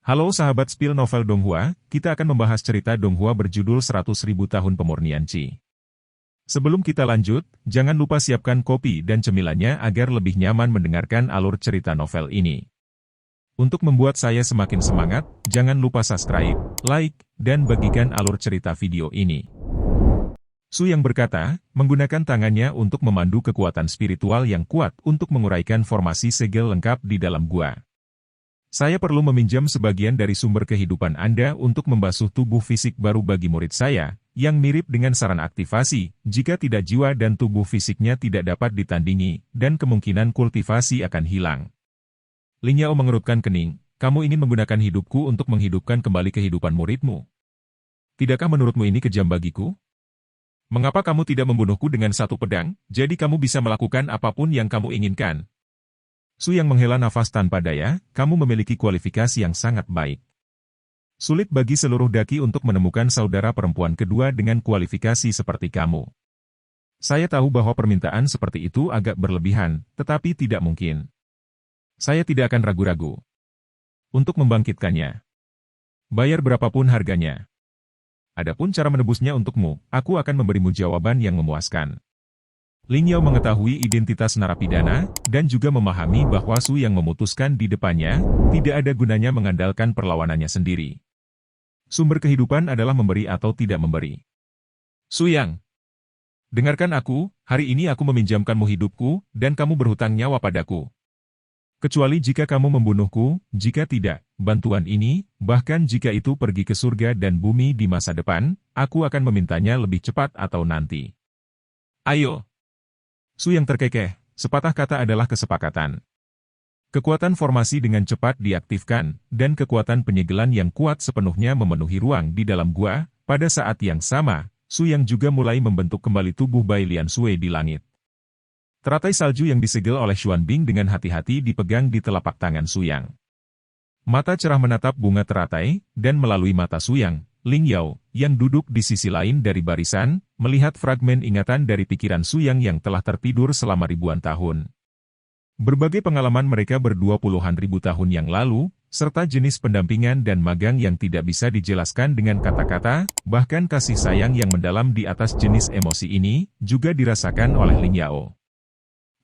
Halo sahabat Spill Novel Donghua, kita akan membahas cerita Donghua berjudul 100.000 Tahun Pemurnian Qi. Sebelum kita lanjut, jangan lupa siapkan kopi dan cemilannya agar lebih nyaman mendengarkan alur cerita novel ini. Untuk membuat saya semakin semangat, jangan lupa subscribe, like, dan bagikan alur cerita video ini. Su Yang berkata, menggunakan tangannya untuk memandu kekuatan spiritual yang kuat untuk menguraikan formasi segel lengkap di dalam gua. Saya perlu meminjam sebagian dari sumber kehidupan Anda untuk membasuh tubuh fisik baru bagi murid saya, yang mirip dengan saran aktivasi, jika tidak jiwa dan tubuh fisiknya tidak dapat ditandingi, dan kemungkinan kultivasi akan hilang. Lin Yao mengerutkan kening, kamu ingin menggunakan hidupku untuk menghidupkan kembali kehidupan muridmu. Tidakkah menurutmu ini kejam bagiku? Mengapa kamu tidak membunuhku dengan satu pedang, jadi kamu bisa melakukan apapun yang kamu inginkan? Su Yang menghela nafas tanpa daya, kamu memiliki kualifikasi yang sangat baik. Sulit bagi seluruh daki untuk menemukan saudara perempuan kedua dengan kualifikasi seperti kamu. Saya tahu bahwa permintaan seperti itu agak berlebihan, tetapi tidak mungkin. Saya tidak akan ragu-ragu untuk membangkitkannya. Bayar berapapun harganya. Adapun cara menebusnya untukmu, aku akan memberimu jawaban yang memuaskan. Lin Yao mengetahui identitas narapidana, dan juga memahami bahwa Su Yang memutuskan di depannya, tidak ada gunanya mengandalkan perlawanannya sendiri. Sumber kehidupan adalah memberi atau tidak memberi. Su Yang, dengarkan aku, hari ini aku meminjamkanmu hidupku, dan kamu berhutang nyawa padaku. Kecuali jika kamu membunuhku, jika tidak, bantuan ini, bahkan jika itu pergi ke surga dan bumi di masa depan, aku akan memintanya lebih cepat atau nanti. Ayo! Su Yang terkekeh, sepatah kata adalah kesepakatan. Kekuatan formasi dengan cepat diaktifkan, dan kekuatan penyegelan yang kuat sepenuhnya memenuhi ruang di dalam gua. Pada saat yang sama, Su Yang juga mulai membentuk kembali tubuh Bai Lian Sui di langit. Teratai salju yang disegel oleh Xuan Bing dengan hati-hati dipegang di telapak tangan Su Yang. Mata cerah menatap bunga teratai, dan melalui mata Su Yang, Lin Yao, yang duduk di sisi lain dari barisan, melihat fragmen ingatan dari pikiran Su Yang yang telah tertidur selama ribuan tahun. Berbagai pengalaman mereka berdua puluhan ribu tahun yang lalu, serta jenis pendampingan dan magang yang tidak bisa dijelaskan dengan kata-kata, bahkan kasih sayang yang mendalam di atas jenis emosi ini, juga dirasakan oleh Lin Yao.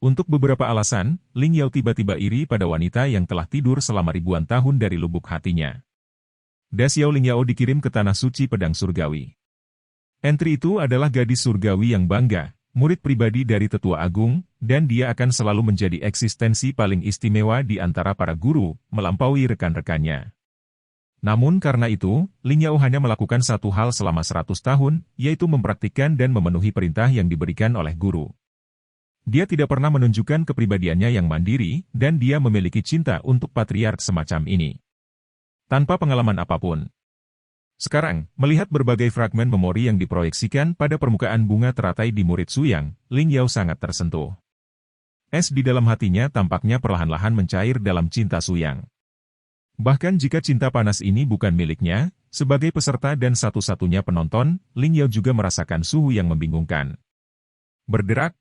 Untuk beberapa alasan, Lin Yao tiba-tiba iri pada wanita yang telah tidur selama ribuan tahun dari lubuk hatinya. Da Xiao Lin Yao dikirim ke tanah suci pedang surgawi. Entry itu adalah gadis surgawi yang bangga, murid pribadi dari Tetua Agung, dan dia akan selalu menjadi eksistensi paling istimewa di antara para guru, melampaui rekan-rekannya. Namun karena itu, Lin Yao hanya melakukan satu hal selama 100 tahun, yaitu mempraktikkan dan memenuhi perintah yang diberikan oleh guru. Dia tidak pernah menunjukkan kepribadiannya yang mandiri, dan dia memiliki cinta untuk patriark semacam ini. Tanpa pengalaman apapun. Sekarang, melihat berbagai fragmen memori yang diproyeksikan pada permukaan bunga teratai di murid Su Yang, Lin Yao sangat tersentuh. Es di dalam hatinya tampaknya perlahan-lahan mencair dalam cinta Su Yang. Bahkan jika cinta panas ini bukan miliknya, sebagai peserta dan satu-satunya penonton, Lin Yao juga merasakan suhu yang membingungkan. Bergerak.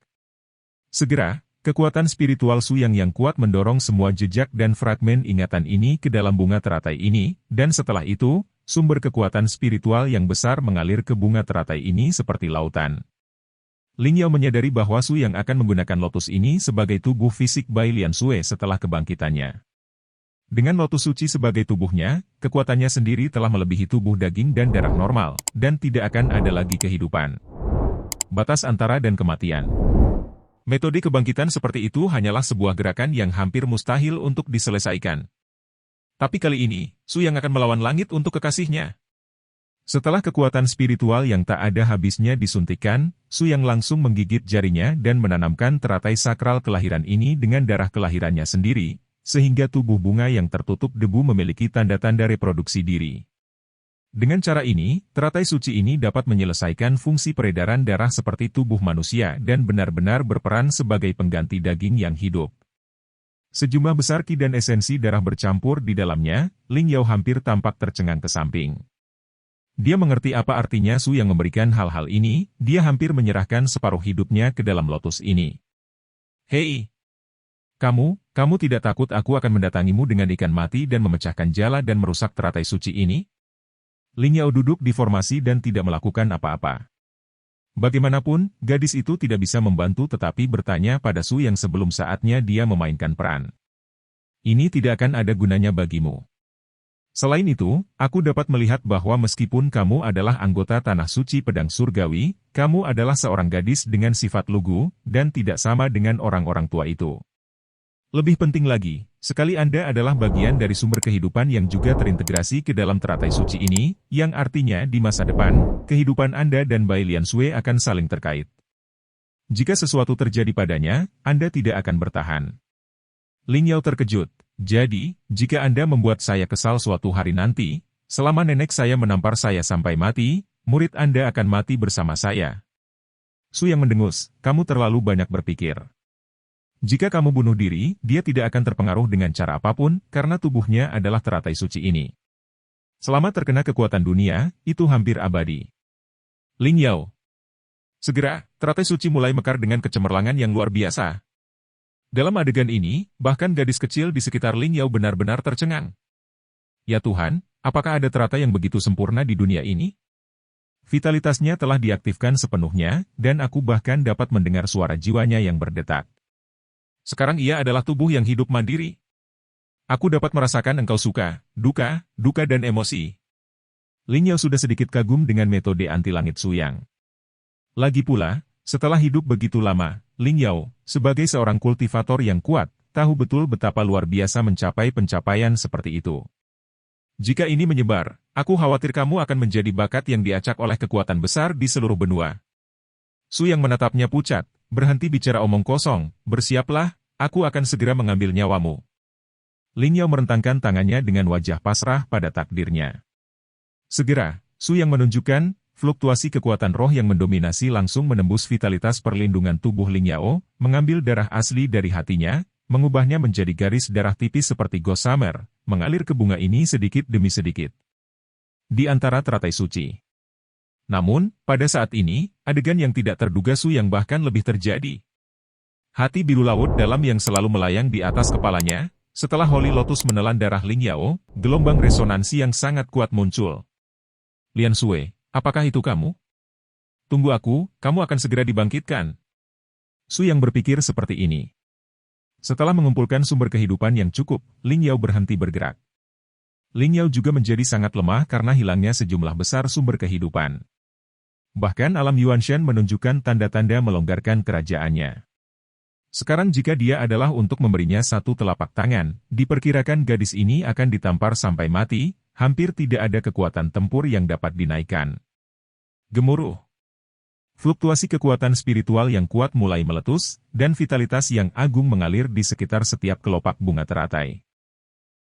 Segera, kekuatan spiritual Su Yang yang kuat mendorong semua jejak dan fragmen ingatan ini ke dalam bunga teratai ini, dan setelah itu, sumber kekuatan spiritual yang besar mengalir ke bunga teratai ini seperti lautan. Lin Yao menyadari bahwa Su Yang akan menggunakan lotus ini sebagai tubuh fisik Bai Lian Sui setelah kebangkitannya. Dengan lotus suci sebagai tubuhnya, kekuatannya sendiri telah melebihi tubuh daging dan darah normal, dan tidak akan ada lagi kehidupan. Batas antara dan kematian. Metode kebangkitan seperti itu hanyalah sebuah gerakan yang hampir mustahil untuk diselesaikan. Tapi kali ini, Su Yang akan melawan langit untuk kekasihnya. Setelah kekuatan spiritual yang tak ada habisnya disuntikkan, Su Yang langsung menggigit jarinya dan menanamkan teratai sakral kelahiran ini dengan darah kelahirannya sendiri, sehingga tubuh bunga yang tertutup debu memiliki tanda-tanda reproduksi diri. Dengan cara ini, teratai suci ini dapat menyelesaikan fungsi peredaran darah seperti tubuh manusia dan benar-benar berperan sebagai pengganti daging yang hidup. Sejumlah besar ki dan esensi darah bercampur di dalamnya, Lin Yao hampir tampak tercengang ke samping. Dia mengerti apa artinya Su Yang memberikan hal-hal ini, dia hampir menyerahkan separuh hidupnya ke dalam lotus ini. Hei! Kamu tidak takut aku akan mendatangimu dengan ikan mati dan memecahkan jala dan merusak teratai suci ini? Ling Yao duduk di formasi dan tidak melakukan apa-apa. Bagaimanapun, gadis itu tidak bisa membantu tetapi bertanya pada Su yang sebelum saatnya dia memainkan peran. Ini tidak akan ada gunanya bagimu. Selain itu, aku dapat melihat bahwa meskipun kamu adalah anggota Tanah Suci Pedang Surgawi, kamu adalah seorang gadis dengan sifat lugu, dan tidak sama dengan orang-orang tua itu. Lebih penting lagi, sekali Anda adalah bagian dari sumber kehidupan yang juga terintegrasi ke dalam teratai suci ini, yang artinya di masa depan, kehidupan Anda dan Bai Lian Sui akan saling terkait. Jika sesuatu terjadi padanya, Anda tidak akan bertahan. Ling Yao terkejut. Jadi, jika Anda membuat saya kesal suatu hari nanti, selama nenek saya menampar saya sampai mati, murid Anda akan mati bersama saya. Su yang mendengus, kamu terlalu banyak berpikir. Jika kamu bunuh diri, dia tidak akan terpengaruh dengan cara apapun, karena tubuhnya adalah teratai suci ini. Selama terkena kekuatan dunia, itu hampir abadi. Ling Yao. Segera, teratai suci mulai mekar dengan kecemerlangan yang luar biasa. Dalam adegan ini, bahkan gadis kecil di sekitar Ling Yao benar-benar tercengang. Ya Tuhan, apakah ada teratai yang begitu sempurna di dunia ini? Vitalitasnya telah diaktifkan sepenuhnya, dan aku bahkan dapat mendengar suara jiwanya yang berdetak. Sekarang ia adalah tubuh yang hidup mandiri. Aku dapat merasakan engkau suka, duka dan emosi. Ling Yao sudah sedikit kagum dengan metode anti langit Suyang. Lagi pula, setelah hidup begitu lama, Ling Yao, sebagai seorang kultivator yang kuat, tahu betul betapa luar biasa mencapai pencapaian seperti itu. Jika ini menyebar, aku khawatir kamu akan menjadi bakat yang diacak oleh kekuatan besar di seluruh benua. Su yang menatapnya pucat, berhenti bicara omong kosong, bersiaplah, aku akan segera mengambil nyawamu. Ling Yao merentangkan tangannya dengan wajah pasrah pada takdirnya. Segera, Su yang menunjukkan, fluktuasi kekuatan roh yang mendominasi langsung menembus vitalitas perlindungan tubuh Ling Yao, mengambil darah asli dari hatinya, mengubahnya menjadi garis darah tipis seperti gossamer, mengalir ke bunga ini sedikit demi sedikit. Di antara teratai suci. Namun, pada saat ini, adegan yang tidak terduga Su yang bahkan lebih terjadi. Hati biru laut dalam yang selalu melayang di atas kepalanya, setelah Holy Lotus menelan darah Ling Yao, gelombang resonansi yang sangat kuat muncul. Lian Sui. Apakah itu kamu? Tunggu aku, kamu akan segera dibangkitkan. Su yang berpikir seperti ini. Setelah mengumpulkan sumber kehidupan yang cukup, Ling Yao berhenti bergerak. Ling Yao juga menjadi sangat lemah karena hilangnya sejumlah besar sumber kehidupan. Bahkan alam Yuanshan menunjukkan tanda-tanda melonggarkan kerajaannya. Sekarang jika dia adalah untuk memberinya satu telapak tangan, diperkirakan gadis ini akan ditampar sampai mati, hampir tidak ada kekuatan tempur yang dapat dinaikkan. Gemuruh. Fluktuasi kekuatan spiritual yang kuat mulai meletus, dan vitalitas yang agung mengalir di sekitar setiap kelopak bunga teratai.